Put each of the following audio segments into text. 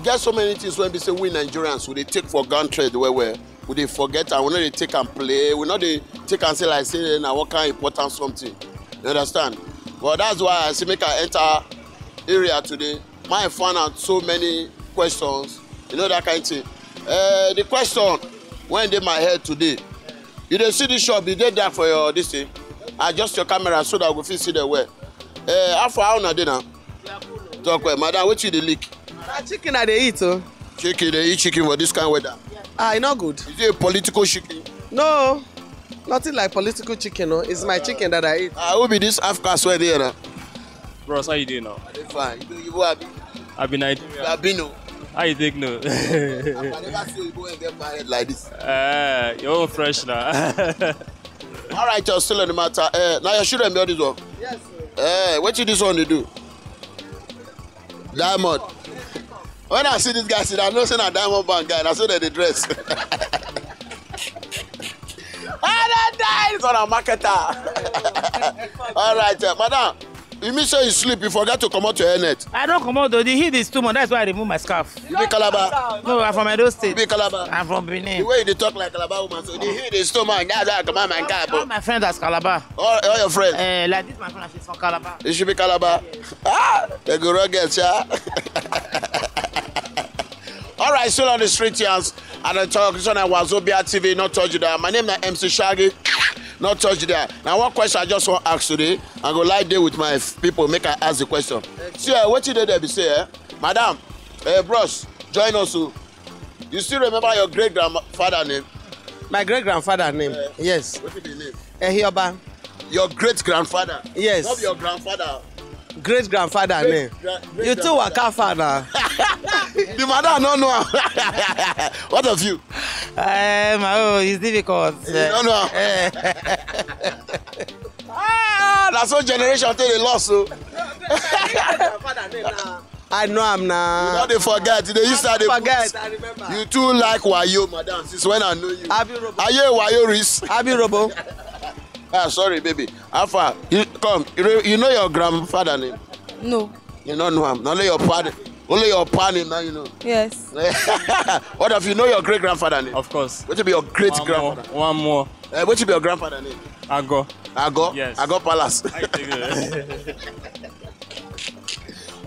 There's so many things when we say we Nigerians, we take for granted where we they forget and we know they take and play. We know they take and say like say now what kind of important something. You understand? But that's why I say make I enter area today. My find out so many questions. You know that kind of thing. The question when in my head today. You don't see the shop, you did that for your this thing. Adjust your camera so that we can see the way. How far on dinner? Talk well, madam, what you the leak? Chicken I dey eat oh. Chicken, they eat chicken for this kind of weather. It's not good. Is it a political chicken? No, nothing like political chicken. No, it's my chicken that I eat. I will be this Africa swear there now. Bros, how you doing now? I'm fine. You have been. I've been Nigeria. I've been no. How you think no? I never see you go and get married like this. You're all fresh now. All right, you're still on the matter. Now you shouldn't be on this one. Yes, sir. What you this one to do? Diamond. When I see this guy, I know saying a diamond band guy. I saw that the dress. It's on a marketer. All right, madam. You mean say you sleep? You forgot to come out your net. I don't come out though. The heat is too much. That's why I remove my scarf. You be Calabar? No, I'm from Edo State. You be Calabar? I'm from Benin. The way they talk like Calabar woman, so the heat is too much. That's why I come out my car. All my friends are Calabar. All your friends? Like this, my friend, she's from Calabar. You should be Calabar. Yes. Ah, they go rugged, yeah. All right, still on the street, yes. And I talk on Wazobia TV, not touch you there. My name is MC Shaggy, not touch you there. Now, one question I just want to ask today, I go lie there with my people, make I ask the question. See, what you did there, be say, madam, bros, join us. You still remember your great-grandfather name? My great-grandfather name? Yes. What is the name? Ehioba. Your great-grandfather? Yes. Not your grandfather. Great-grandfather name. You too waka father. The mother no know. What of you? It's difficult. You don't know. That's what generation tell they lost. So. I know I'm now. You know they forget. They used to forget. I remember. You too like Wayo, madam. Since when I know you. Are you Wayo Riz? Abi Robo. Sorry, baby. Alpha, you know your grandfather name? No. You don't know him. Not only your father. Only your father name now you know. Yes. What if you know your great grandfather name? Of course. What will be your great grandfather? One more. What will be your grandfather name? Ago. Ago? Yes. Ago Palace.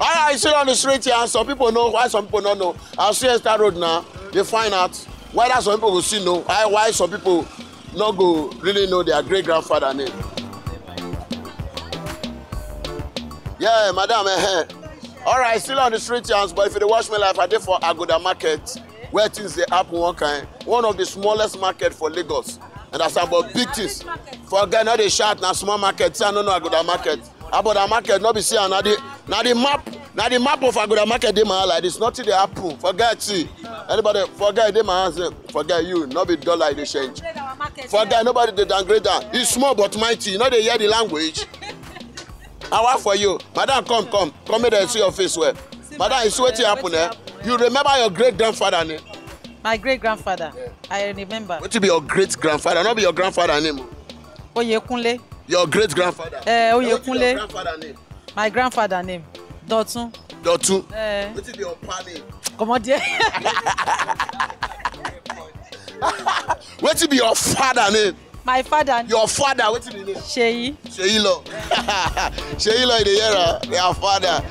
All right, still on the street here. Some people know why some people don't know. I'll see Esther Road now. They find out why that some people will see know. Why some people not go really know their great grandfather name. Yeah, madam. All right, still on the street, Jans, but if you watch me live, I did for Agoda Market, where things they happen one kind. One of the smallest market for Lagos. And that's about big things. For again, now they shout now small market, say no Agoda Market. About the market, not be see now the map of Agoda Market they man like this. Nothing they happen. Forget see. Anybody forget they man forget you, not be dollar they change. Forget nobody they downgrade that. It's small but mighty. You know they hear the language. I want for you. Madam, come here and see your face well. Madam, you see what happened there? You remember your great-grandfather name? My great-grandfather? Yeah. I remember. What will be your great-grandfather? Not be your grandfather name. Oyekunle. Your great-grandfather? Oyekunle. What will be your grandfather name? My grandfather name? Dotun. Dotun? What will be your pa name? Come on, dear. What will be your father name? My father. Your father, what's his name? Sheyi. Sheyilo. Sheyilo in the era, your father.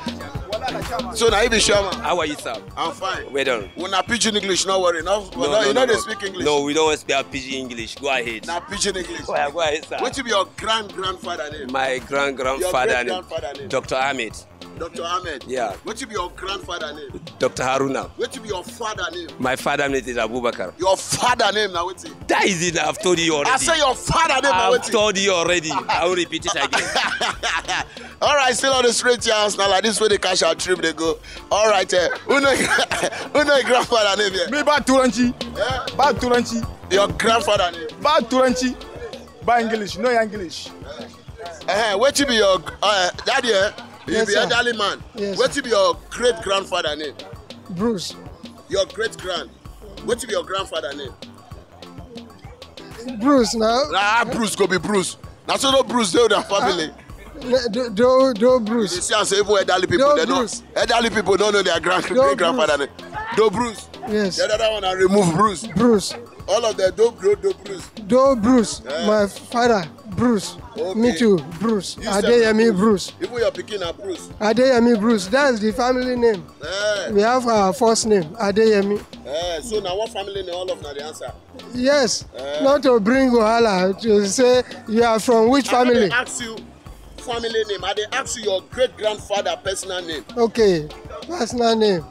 So now you be Sherman. How are you, sir? I'm fine. Well done. We're not pidgin English, no worry. No, they speak English. No, we don't speak pidgin English. Go ahead. Not pidgin English. Go ahead, sir. What will be your grandfather name? My grandfather name? Name? Dr. Ahmed. Dr. Ahmed. Yeah. What be your grandfather name? Dr. Haruna. What be your father name? My father name is Abubakar. Your father name now what's it? That is it. I've told you already. I say your father name now I've what's it? told you already. I will repeat it again. All right, still on the straight chance now. Like this way they cash our trip they go. All right, who know your grandfather name here? Me ba Turanci. Yeah. Ba Turanci. Your grandfather name? Ba Turanci. Ba English. No English. What be your daddy? You Yes, be sir. elderly man. Yes, What be your great grandfather name? Bruce. Your great grand. What be your grandfather name? Bruce now. Nah, Bruce go be Bruce. Now so no Bruce they their family. Do You Bruce. see, I say even elderly people, No they Bruce. know. Elderly people don't know their great grandfather name. Do Bruce. Yes. The other one I remove Bruce. Bruce. All of them do Bruce. Do Bruce. Yeah. My father, Bruce. Okay. Me too, Bruce. You said Adeyemi Bruce. Even your picking are Bruce. Adeyemi Bruce. That's the family name. We have our first name, Adeyemi. So now what family name all of now the answer? Yes. Not to bring Wahala to say you are from which I family. they ask you family name. I they ask you your great grandfather personal name. Okay. Personal name.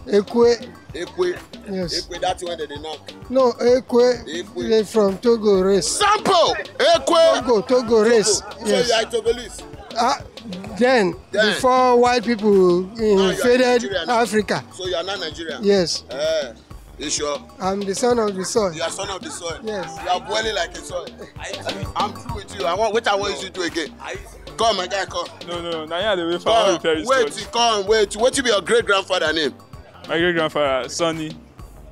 Ekwe. Ekwe. Yes. Ekwe, that's when they knock. No, Ekwe. Ekwe. They're from Togo race. Sample! Ekwe! Togo race. So Yes. you are Togolese. Then, Then. before white people Now you are invaded Nigerian now. Africa. So you are not Nigerian? Yes. You sure? I'm the son of the soil. You are son of the soil. Yes. You are boiling like a soil. I'm through with you. I want you to do again. Come, my guy, come. No. Now you are the way for all repair Wait. What will be your great grandfather name? My great grandfather, Sonny.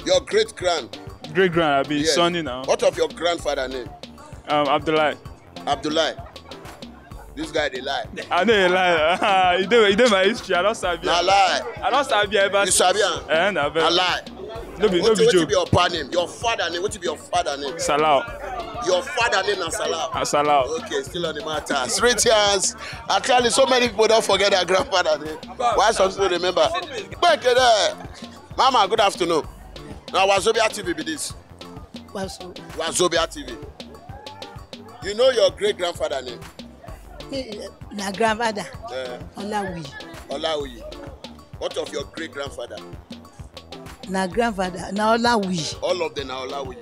Your great grand. Great grand, I'll be Yes. Sonny now. What of your grandfather name? Abdullah. Abdullah. This guy they lie. I know you lie. You know my history. I don't sabi. Nah lie. I don't sabi ever. You sabi am? Nah, I lie. No be What will joke. be your father name? Your father name. What will be your father name? Salah. Your father name is Salah. Salah. Okay, still on the matter. Straight hands. Actually, so many people don't forget their grandfather name. Why some still remember? Back there. Mama, good afternoon. Now, Wazobia TV be this. Wazobia TV. You know your great-grandfather name? Na grandfather. Olawi. What of your great-grandfather? Na grandfather. Na Olawi. All of them are Olawi.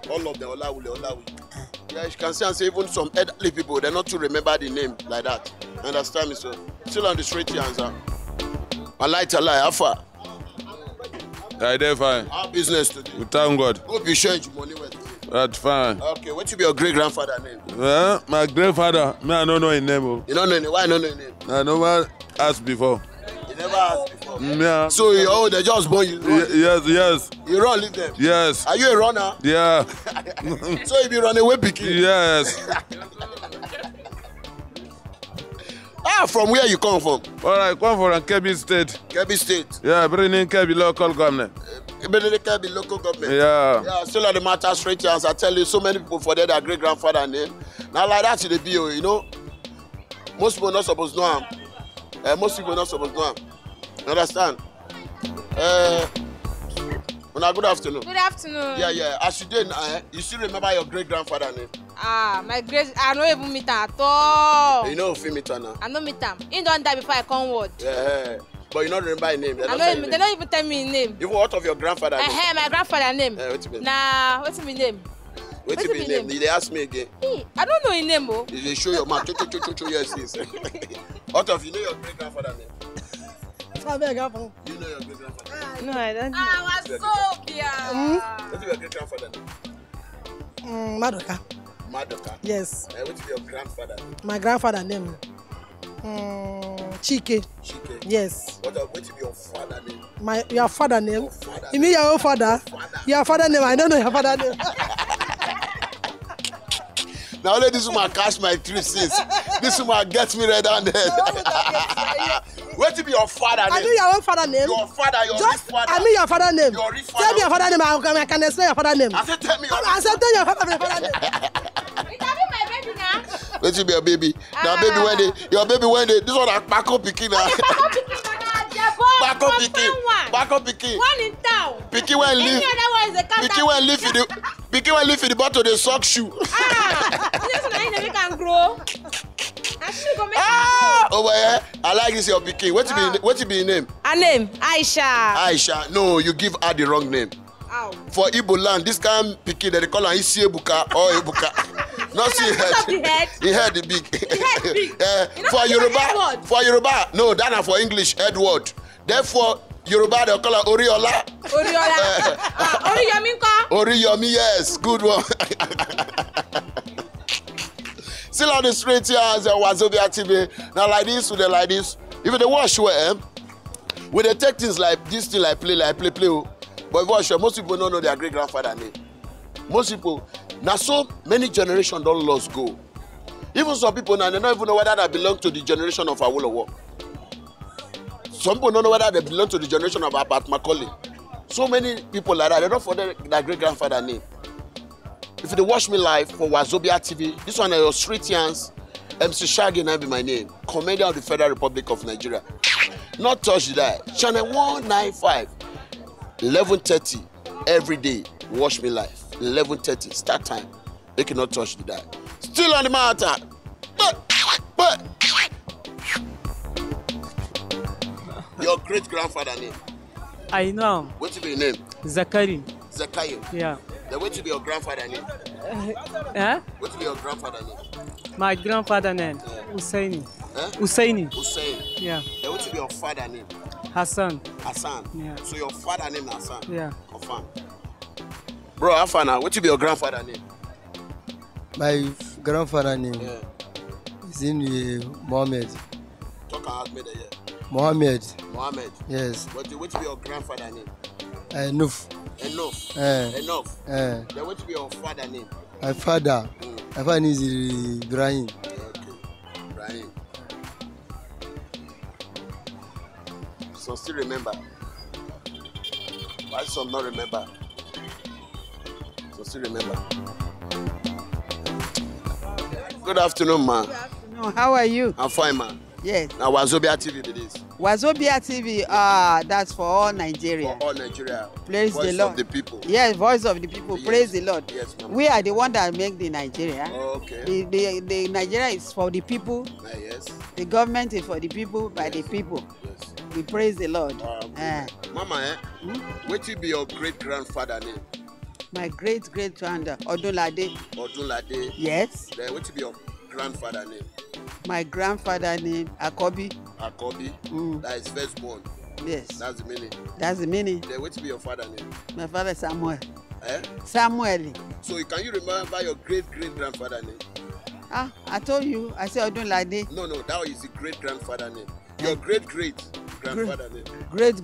All of them Olawi. Yeah, you can see and say even some elderly people, they not to remember the name like that. Understand me, so? Still on the straight answer. I lie, how far? I dey fine. Our business today. We thank God. Hope you change money with me. That's fine. Okay, what should be your great-grandfather name? My grandfather, me I don't know his name. You don't know his name? Why don't know his name? I never asked before. You never asked before? Yeah. So they just born you? Yes. You run, leave them? Yes. Are you a runner? Yeah. So you be run away picking? Yes. From where you come from? Well, I come from Kebbi State. Kebbi State? Yeah, bringing Kebbi local government. Kebbi local government? Yeah. Still on the matter straight chance. I tell you, so many people forget their great-grandfather name. Now like that in the BO, you know? Most people not supposed to know him. Most people not supposed to know him. You understand? Good afternoon. Good afternoon. Yeah. As you did, you still remember your great-grandfather name? My great, I don't even meet him at all. You know who meet her now? I don't meet him. He don't die before I come word. Yeah. But you don't remember his name? They don't even tell me his name. Even what of your grandfather name? My grandfather name. What's his name? Nah, what's his name? What's his name? They ask me again. I don't know his name, oh. They show your mouth. Yes. What of you know your great-grandfather name? You know your great-grandfather name? No, I don't know. Wazobia. What's your great-grandfather name? Madoka. Yes. What's your grandfather name? My grandfather name. Chike. Yes. What's your father name? Your father name? You mean your own father? Your father name? I don't know your father name. Now only this woman catch my three since. This woman gets me right down there. What be your father name? I know your own father name. Your father, your rich father. I mean your father name. Your rich father. Tell me your father name. I can explain your father name. I said tell me your I said tell your father name. Let be your baby. Now baby when they this one are Paco picking now. Paco picking. One in town. Picking when leave. Any other one is a cat. Picking when leave in the bottle they sock shoe. This one I never can grow. Over here, I like this your pikin. What you be your name? Her name Aisha. Aisha. No, you give her the wrong name. Ow. For Igbo land, this kind of pikin they call her Isiebuka or Ebuka. Not see head. He had the big. For Yoruba, no, that are for English Edward. Therefore, Yoruba they call her Oriola. Oriyomi nko? Oriyomi, yes, good one. Still on the street here as Wazobia TV. Now like this, with like this. If they wash well, when they take things like this thing like play. But if wash well, most people don't know their great grandfather name. Most people, now so many generations don't lost go. Even some people now they don't even know whether they belong to the generation of Awolowo. Some people don't know whether they belong to the generation of Abat Macaulay. So many people like that, they don't forget their great grandfather name. If they watch me live for Wazobia TV, this one are your street hands. MC Shaggy now be my name. Comedian of the Federal Republic of Nigeria. Not touch that. Channel 195. 11:30 every day. Watch me live. 11:30 start time. They cannot touch the die. Still on the matter. But your great grandfather name. I know. What will be your name? Zakari. Zakayo. Yeah. Then what will be your grandfather name? What will be your grandfather name? My grandfather name. Usaini. Usaini. Hussein. Yeah. Then what will be your father name? Hassan. Hassan. Yeah. So your father name Hassan. Yeah. Confirm. Bro, Afana, what will be your grandfather name? My grandfather name is in Mohammed. Talk about me there. Mohammed. Mohammed. Yes. What will be your grandfather name? Enough. Enough. Enough. Then what will be your father name? My father. My father is Ibrahim. Okay. Ibrahim. So still remember. Why some not remember? So still remember. Good afternoon, man. Good afternoon. How are you? I'm fine, man. Yes. Now Wazobia TV it is. Wazobia TV, that's for all Nigeria. For all Nigeria. Praise Voice the Lord. of the people. Yes, voice of the people. Yes. Praise the Lord. Yes, ma'am. We are the one that make the Nigeria. Oh, okay. The Nigeria is for the people. Yes. The government is for the people, by the people. Yes. We praise the Lord. Mama, what will be your great grandfather name? My great grandfather, Odunlade. Odunlade. Yes. Then what will be your grandfather name? My grandfather name, Akobi. Akobi. That is firstborn. Yes. That's the meaning. That's the meaning. Then what will be your father name? My father Samuel. Eh? Samuel. So can you remember your great grandfather name? I told you. I said Odunlade. No, that is the great grandfather name. Your great grandfather name. Great.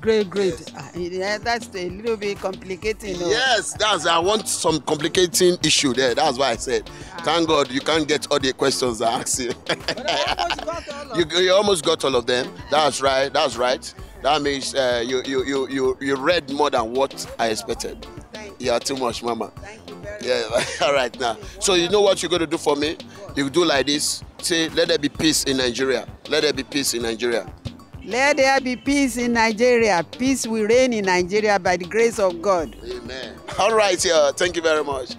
Yes. That's a little bit complicating. Yes, I want some complicating issue there. That's why I said. Thank God you can't get all the questions I asked you. You almost got all of them. That's right. That means you read more than what I expected. You are too much, Mama. Thank you very much. All right now. So you know what you're going to do for me? You do like this. Say, let there be peace in Nigeria. Let there be peace in Nigeria. Let there be peace in Nigeria. Peace will reign in Nigeria by the grace of God. Amen. All right, thank you very much.